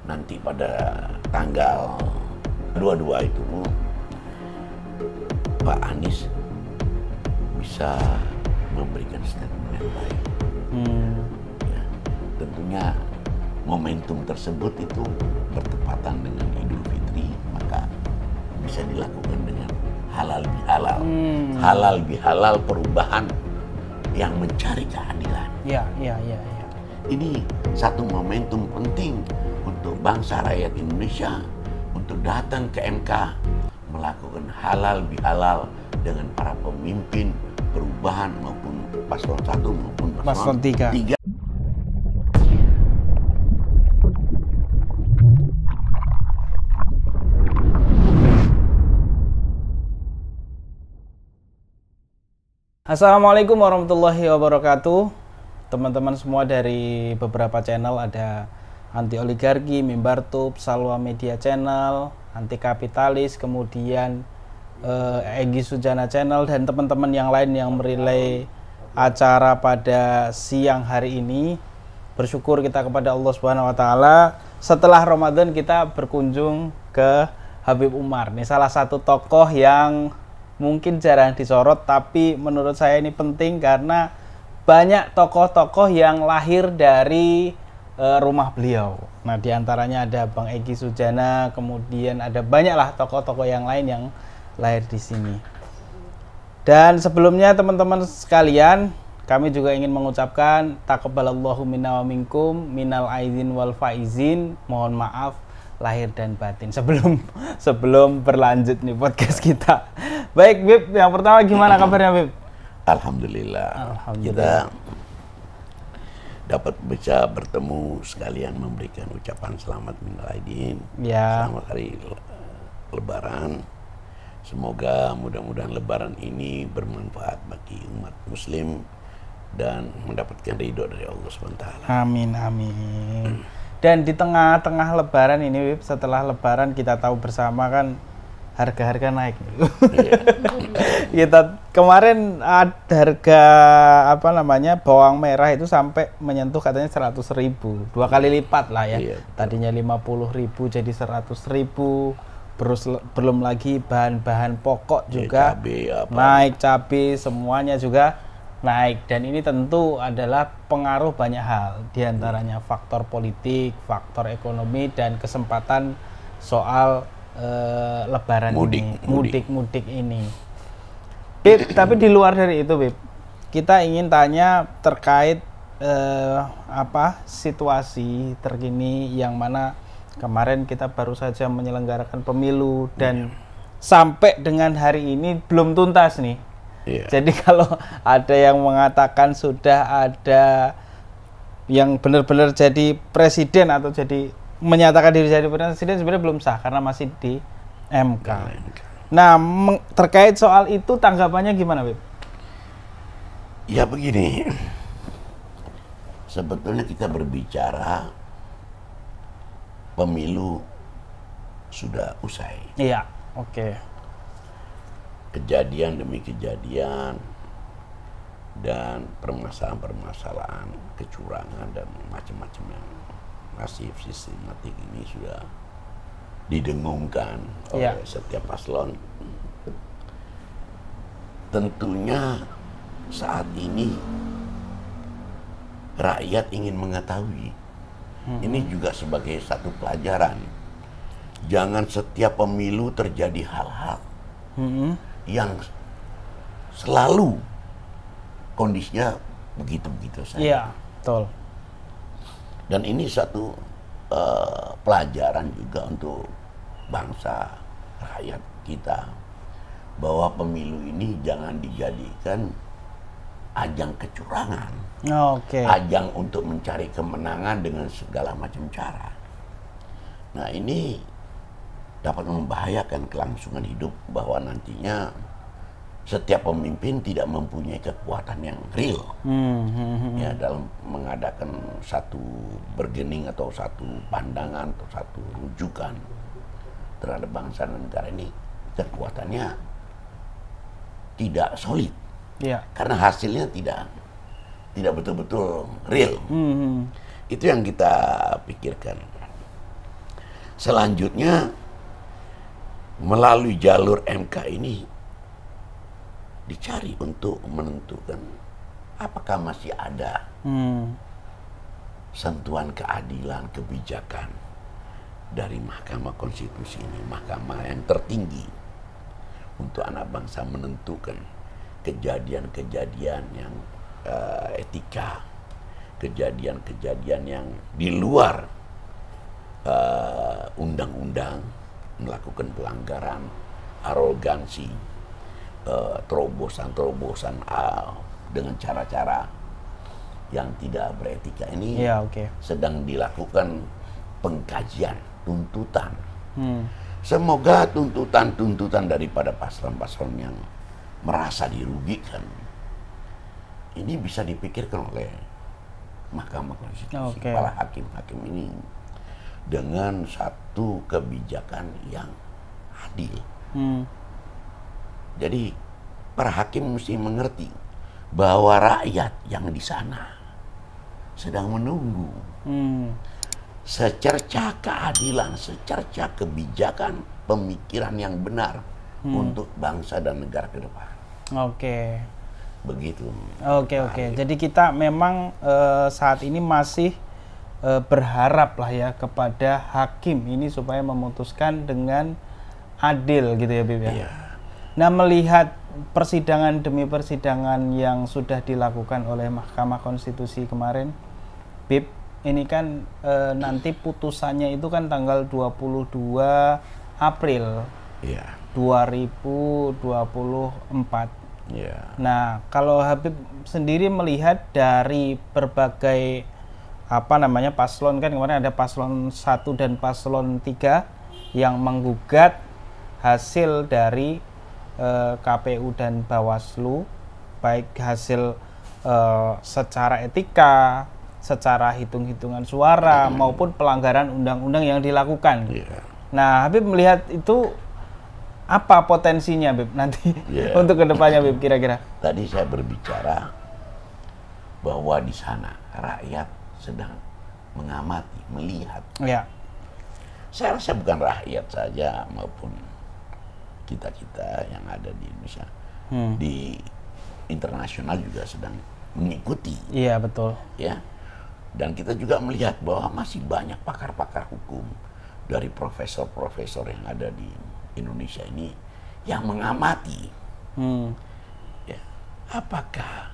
nanti pada tanggal 22 itu Pak Anies bisa memberikan statement yang baik. Ya, tentunya momentum tersebut itu bertepatan dengan Idul Fitri, maka bisa dilakukan dengan halal bihalal. Halal bihalal perubahan yang mencari keadilan. Iya. Ini satu momentum penting untuk bangsa rakyat Indonesia untuk datang ke MK melakukan halal bihalal dengan para pemimpin perubahan maupun paslon 1 maupun paslon 3. Assalamualaikum warahmatullahi wabarakatuh. Teman-teman semua dari beberapa channel, ada Anti Oligarki, Mimbar Tube, Salwa Media Channel, Anti Kapitalis, kemudian Egy Sujana Channel, dan teman-teman yang lain yang merelay acara pada siang hari ini. Bersyukur kita kepada Allah Subhanahu wa taala, setelah Ramadan kita berkunjung ke Habib Umar. Ini salah satu tokoh yang mungkin jarang disorot, tapi menurut saya ini penting karena banyak tokoh-tokoh yang lahir dari rumah beliau. Nah, diantaranya ada Bang Egy Sujana, kemudian ada banyaklah tokoh-tokoh yang lain yang lahir di sini. Dan sebelumnya teman-teman sekalian, kami juga ingin mengucapkan taqabbalallahu minna wa minkum minal aidin wal faizin. Mohon maaf lahir dan batin sebelum berlanjut nih podcast kita. Baik, Bib, yang pertama gimana kabarnya, Bib? Alhamdulillah. Kita dapat bisa bertemu sekalian memberikan ucapan selamat minal aidin. Ya. Selamat hari Lebaran. Semoga mudah-mudahan Lebaran ini bermanfaat bagi umat Muslim dan mendapatkan ridho dari Allah SWT. Amin, amin. Dan di tengah-tengah Lebaran ini, Bib, setelah Lebaran kita tahu bersama kan harga-harga naik. Kita kemarin ada harga bawang merah itu sampai menyentuh katanya 100.000, 2 kali lipat lah ya. Iya. Tadinya 50.000 jadi 100.000. Belum lagi bahan-bahan pokok juga naik, cabai semuanya juga naik, dan ini tentu adalah pengaruh banyak hal, diantaranya faktor politik, faktor ekonomi, dan kesempatan soal Lebaran mudik ini. Bib, tapi di luar dari itu, Bib, kita ingin tanya terkait situasi terkini yang mana kemarin kita baru saja menyelenggarakan pemilu dan sampai dengan hari ini belum tuntas nih. Jadi kalau ada yang mengatakan sudah ada yang benar-benar jadi presiden atau jadi menyatakan diri jadi presiden, sebenarnya belum sah karena masih di MK. Nah, terkait soal itu tanggapannya gimana, Bib? Ya begini, sebetulnya kita berbicara pemilu sudah usai. Iya, oke. Kejadian demi kejadian dan permasalahan-permasalahan kecurangan dan macam-macam yang masif sistematik ini sudah didengungkan oleh setiap paslon. Tentunya saat ini rakyat ingin mengetahui. Ini juga sebagai satu pelajaran. Jangan setiap pemilu terjadi hal-hal yang selalu kondisinya begitu-begitu saja. Iya, betul. Dan ini satu pelajaran juga untuk bangsa, rakyat kita, bahwa pemilu ini jangan dijadikan ajang kecurangan, ajang untuk mencari kemenangan dengan segala macam cara. Nah, ini dapat membahayakan kelangsungan hidup, bahwa nantinya setiap pemimpin tidak mempunyai kekuatan yang real ya dalam mengadakan satu bergening atau satu pandangan atau satu rujukan terhadap bangsa dan negara ini. Kekuatannya tidak solid karena hasilnya tidak betul-betul real. Itu yang kita pikirkan. Selanjutnya melalui jalur MK ini dicari untuk menentukan apakah masih ada sentuhan keadilan, kebijakan dari Mahkamah Konstitusi ini, mahkamah yang tertinggi untuk anak bangsa menentukan kejadian-kejadian yang etika, kejadian-kejadian yang di luar undang-undang, melakukan pelanggaran, arogansi, terobosan-terobosan dengan cara-cara yang tidak beretika ini sedang dilakukan pengkajian, tuntutan. Semoga tuntutan-tuntutan daripada paslon-paslon yang merasa dirugikan ini bisa dipikirkan oleh Mahkamah Konstitusi, kepala hakim-hakim ini dengan satu kebijakan yang adil. Jadi para hakim mesti mengerti bahwa rakyat yang di sana sedang menunggu secerca keadilan, secerca kebijakan, pemikiran yang benar untuk bangsa dan negara ke depan. Begitu. Jadi kita memang saat ini masih berharap lah ya kepada hakim ini supaya memutuskan dengan adil gitu ya, Bib ya. Nah, melihat persidangan demi persidangan yang sudah dilakukan oleh Mahkamah Konstitusi kemarin, Bib, ini kan nanti putusannya itu kan tanggal 22 April 2024. Nah, kalau Habib sendiri melihat dari berbagai paslon, kan kemarin ada paslon 1 dan paslon 3 yang menggugat hasil dari KPU dan Bawaslu, baik hasil secara etika, secara hitung-hitungan suara maupun pelanggaran undang-undang yang dilakukan. Nah, Habib melihat itu apa potensinya, Bib, nanti untuk kedepannya, Bib, kira-kira? Tadi saya berbicara bahwa di sana rakyat sedang mengamati, melihat. Saya rasa bukan rakyat saja maupun kita-kita yang ada di Indonesia, di internasional juga sedang mengikuti. Iya, betul. Ya, dan kita juga melihat bahwa masih banyak pakar-pakar hukum dari profesor-profesor yang ada di Indonesia ini yang mengamati. Ya, apakah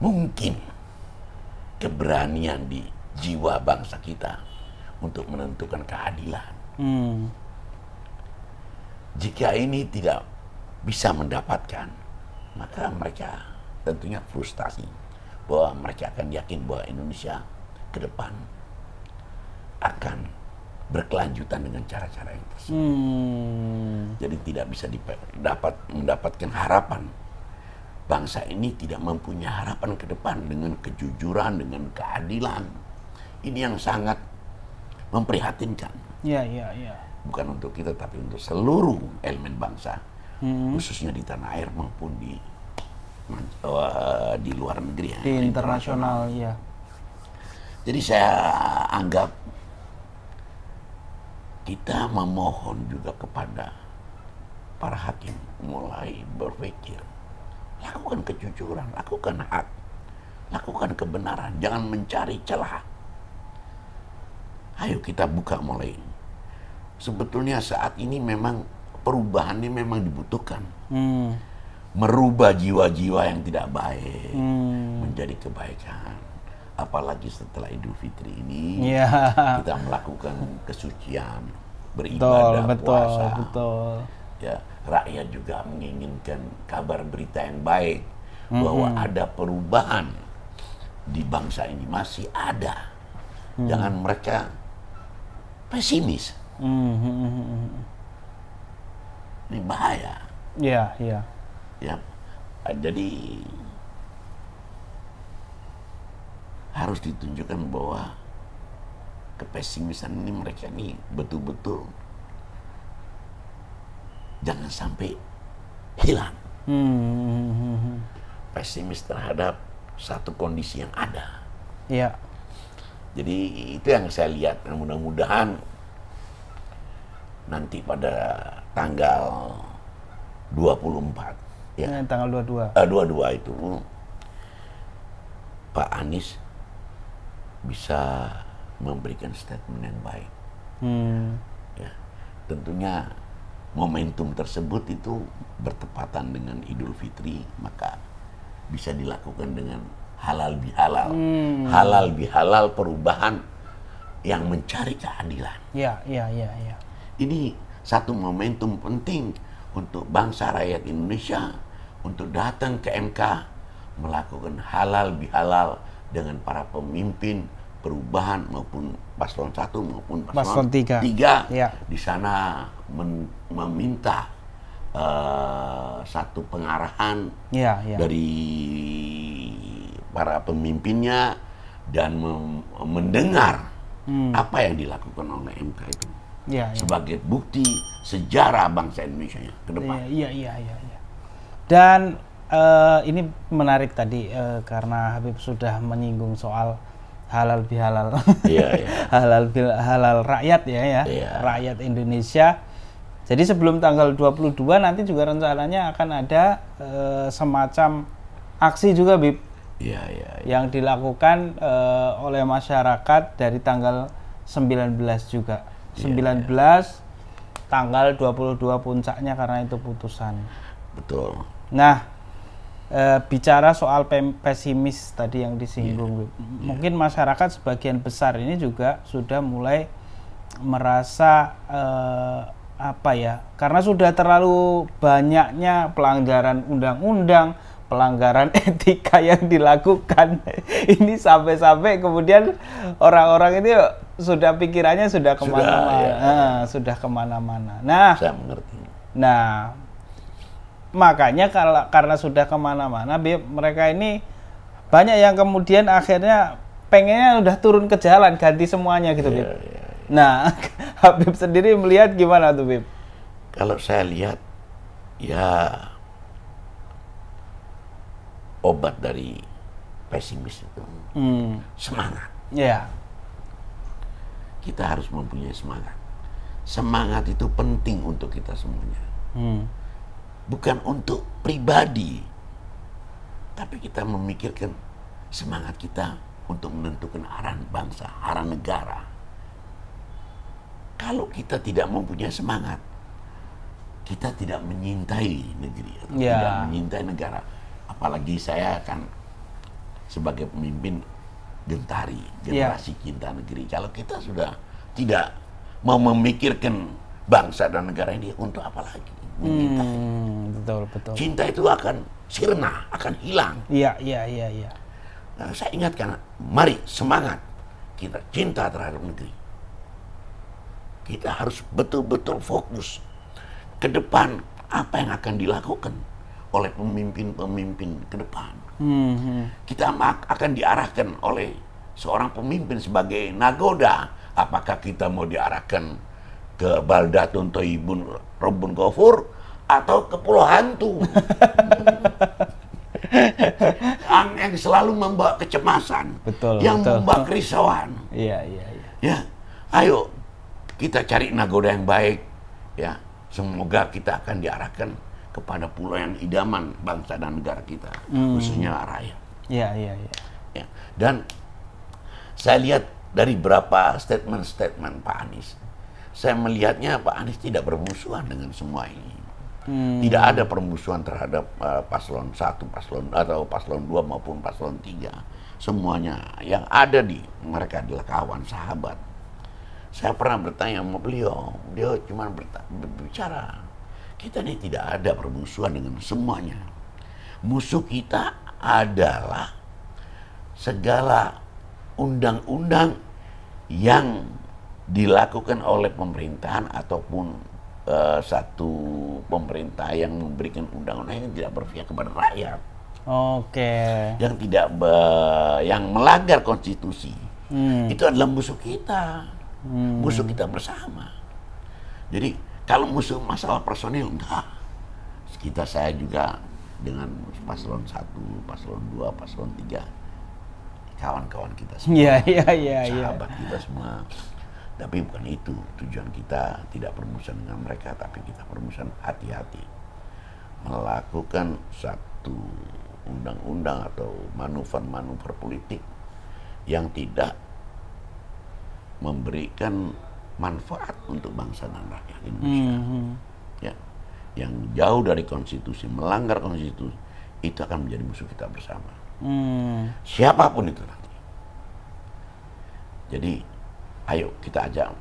mungkin keberanian di jiwa bangsa kita untuk menentukan keadilan? Jika ini tidak bisa mendapatkan, maka mereka tentunya frustasi bahwa mereka akan yakin bahwa Indonesia ke depan akan berkelanjutan dengan cara-cara yang tersebut. Jadi tidak bisa mendapatkan harapan. Bangsa ini tidak mempunyai harapan ke depan dengan kejujuran, dengan keadilan. Ini yang sangat memprihatinkan. Bukan untuk kita, tapi untuk seluruh elemen bangsa, khususnya di tanah air maupun di luar negeri, di internasional. Jadi saya anggap kita memohon juga kepada para hakim mulai berpikir, lakukan kejujuran, lakukan hak, lakukan kebenaran, jangan mencari celah. Ayo kita buka mulai. Sebetulnya saat ini memang perubahan ini memang dibutuhkan. Merubah jiwa-jiwa yang tidak baik menjadi kebaikan. Apalagi setelah Idul Fitri ini kita melakukan kesucian, beribadah, puasa. Ya, rakyat juga menginginkan kabar berita yang baik bahwa ada perubahan di bangsa ini, masih ada. Jangan mereka pesimis. Ini bahaya. Ya, jadi harus ditunjukkan bahwa kepesimisan ini mereka ini betul-betul jangan sampai hilang. Pesimis terhadap satu kondisi yang ada. Jadi itu yang saya lihat. Mudah-mudahan nanti pada tanggal 24 ya. Tanggal 22. 22 itu Pak Anies bisa memberikan statement yang baik. Ya, tentunya momentum tersebut itu bertepatan dengan Idul Fitri, maka bisa dilakukan dengan halal bihalal. Halal bihalal perubahan yang mencari keadilan. Ya. Ini satu momentum penting untuk bangsa rakyat Indonesia untuk datang ke MK melakukan halal bihalal dengan para pemimpin perubahan maupun paslon 1 maupun paslon 3 ya. Di sana meminta satu pengarahan dari para pemimpinnya dan mendengar apa yang dilakukan oleh MK itu sebagai bukti sejarah bangsa Indonesia ke depan. Iya. Dan ini menarik tadi karena Habib sudah menyinggung soal halal bihalal. Halal rakyat ya. Rakyat Indonesia. Jadi sebelum tanggal 22 nanti juga rencananya akan ada semacam aksi juga, Bib. Yang dilakukan oleh masyarakat dari tanggal 19 juga. 19 tanggal 22 puncaknya karena itu putusan. Betul. Nah, bicara soal pesimis tadi yang disinggung, mungkin masyarakat sebagian besar ini juga sudah mulai merasa karena sudah terlalu banyaknya pelanggaran undang-undang, pelanggaran etika yang dilakukan. Ini sampai-sampai kemudian orang-orang ini sudah pikirannya sudah kemana-mana, sudah kemana-mana. Nah, saya mengerti. Nah, makanya karena sudah kemana-mana, mereka ini banyak yang kemudian akhirnya pengennya udah turun ke jalan, ganti semuanya gitu, Bib. Nah, Habib sendiri melihat gimana tuh, Bib? Kalau saya lihat, ya obat dari pesimis itu semangat. Kita harus mempunyai semangat. Semangat itu penting untuk kita semuanya. Bukan untuk pribadi, tapi kita memikirkan semangat kita untuk menentukan arah bangsa, arah negara. Kalau kita tidak mempunyai semangat, kita tidak menyintai negeri atau tidak menyintai negara. Apalagi saya kan sebagai pemimpin Gentari, generasi cinta negeri. Kalau kita sudah tidak mau memikirkan bangsa dan negara ini, untuk apa lagi mencintai? Betul. Cinta itu akan sirna, akan hilang. Iya. Nah, saya ingatkan, mari semangat kita cinta terhadap negeri. Kita harus betul-betul fokus ke depan apa yang akan dilakukan oleh pemimpin-pemimpin ke depan. Kita akan diarahkan oleh seorang pemimpin sebagai nagoda. Apakah kita mau diarahkan ke Baldatun Thayyibun Rabbun Ghafur atau ke Pulau Hantu yang selalu membawa kecemasan, yang membawa kerisauan. Iya. Ya, ayo kita cari nagoda yang baik. Ya, semoga kita akan diarahkan kepada pulau yang idaman bangsa dan negara kita, khususnya rakyat. Iya. Ya, dan saya lihat dari beberapa statement Pak Anies, saya melihatnya Pak Anies tidak bermusuhan dengan semua ini. Tidak ada permusuhan terhadap paslon 1, paslon 2 maupun paslon 3. Semuanya yang ada di mereka adalah kawan, sahabat. Saya pernah bertanya sama beliau cuma berbicara. Kita ini tidak ada permusuhan dengan semuanya. Musuh kita adalah segala undang-undang yang dilakukan oleh pemerintahan ataupun satu pemerintah yang memberikan undang-undang yang tidak berpihak kepada rakyat. Yang tidak yang melanggar konstitusi. Itu adalah musuh kita. Musuh kita bersama. Jadi kalau musuh masalah personil, enggak. Saya juga dengan paslon 1, paslon 2, paslon 3 kawan-kawan kita semua, sahabat kita semua. Tapi bukan itu tujuan kita, tidak permusuhan dengan mereka, tapi kita permusuhan hati-hati melakukan satu undang-undang atau manuver-manuver politik yang tidak memberikan manfaat untuk bangsa dan rakyat Indonesia. Ya, yang jauh dari konstitusi, melanggar konstitusi, itu akan menjadi musuh kita bersama. Siapapun itu nanti. Jadi, ayo kita ajak,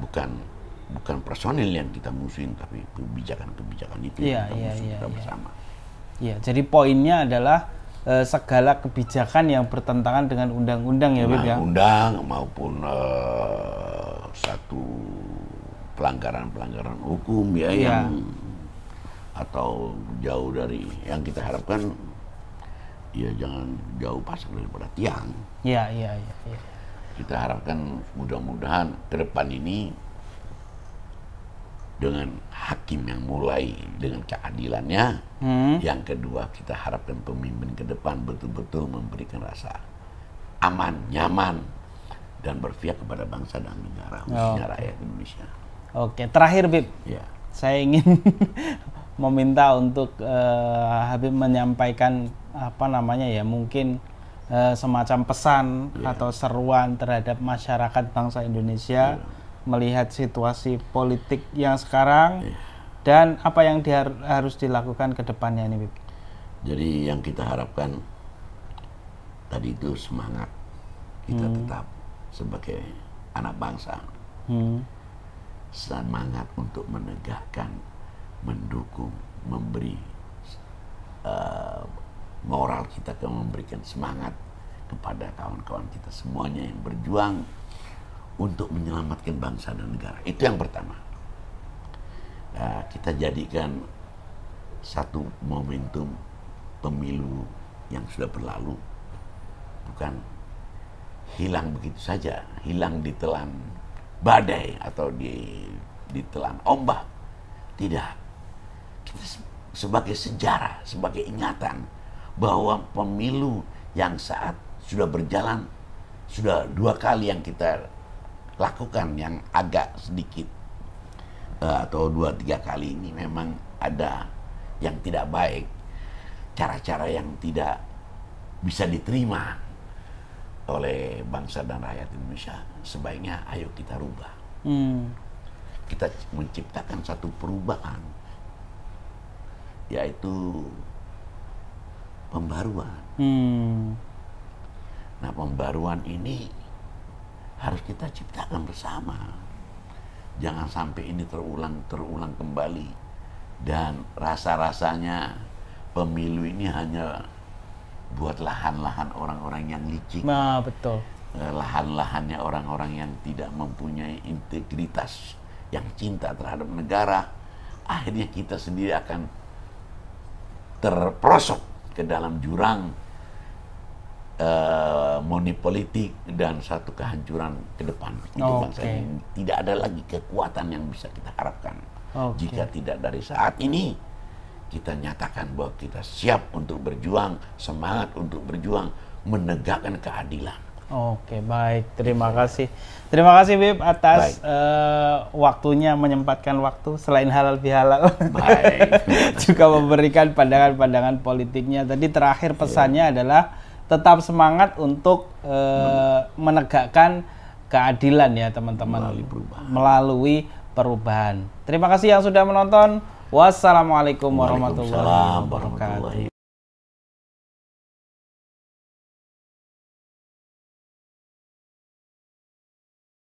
bukan personil yang kita musuhin, tapi kebijakan-kebijakan itu yang kita musuh kita bersama. Iya, jadi poinnya adalah segala kebijakan yang bertentangan dengan undang-undang ya, Bib ya. Undang maupun satu pelanggaran hukum ya, yang atau jauh dari yang kita harapkan, ya jangan jauh pasang daripada tiang. Iya. Kita harapkan mudah-mudahan ke depan ini dengan hakim yang mulai dengan keadilannya, yang kedua kita harapkan pemimpin ke depan betul-betul memberikan rasa aman, nyaman, dan berpihak kepada bangsa dan negara, khususnya rakyat Indonesia. Oke, terakhir Bib, saya ingin meminta untuk Habib menyampaikan mungkin semacam pesan atau seruan terhadap masyarakat bangsa Indonesia melihat situasi politik yang sekarang dan apa yang harus dilakukan ke depannya ini, Bib. Jadi yang kita harapkan tadi itu semangat kita tetap sebagai anak bangsa, semangat untuk menegakkan, mendukung, memberi moral kita, memberikan semangat kepada kawan-kawan kita semuanya yang berjuang untuk menyelamatkan bangsa dan negara. Itu yang pertama. Kita jadikan satu momentum pemilu yang sudah berlalu bukan hilang begitu saja, hilang ditelan badai atau ditelan ombak. Tidak. Kita sebagai sejarah, sebagai ingatan bahwa pemilu yang saat sudah berjalan, sudah 2 kali yang kita lakukan yang agak sedikit atau 2-3 kali ini memang ada yang tidak baik, cara-cara yang tidak bisa diterima oleh bangsa dan rakyat Indonesia. Sebaiknya ayo kita rubah. Kita menciptakan satu perubahan, yaitu pembaruan. Nah, pembaruan ini harus kita ciptakan bersama. Jangan sampai ini terulang kembali. Dan rasa-rasanya pemilu ini hanya buat lahan-lahan orang-orang yang licik. Nah, betul. Lahan-lahannya orang-orang yang tidak mempunyai integritas, yang cinta terhadap negara. Akhirnya kita sendiri akan terperosok ke dalam jurang politik dan satu kehancuran ke depan untuk bangsa ini. Tidak ada lagi kekuatan yang bisa kita harapkan jika tidak dari saat ini kita nyatakan bahwa kita siap untuk berjuang, semangat untuk berjuang, menegakkan keadilan. Oke, baik. Terima kasih. Terima kasih, Bib, atas waktunya, menyempatkan waktu selain halal bihalal. Baik. Juga memberikan pandangan-pandangan politiknya. Tadi terakhir pesannya adalah tetap semangat untuk menegakkan keadilan ya, teman-teman. Melalui perubahan. Terima kasih yang sudah menonton. Wassalamualaikum warahmatullahi wabarakatuh.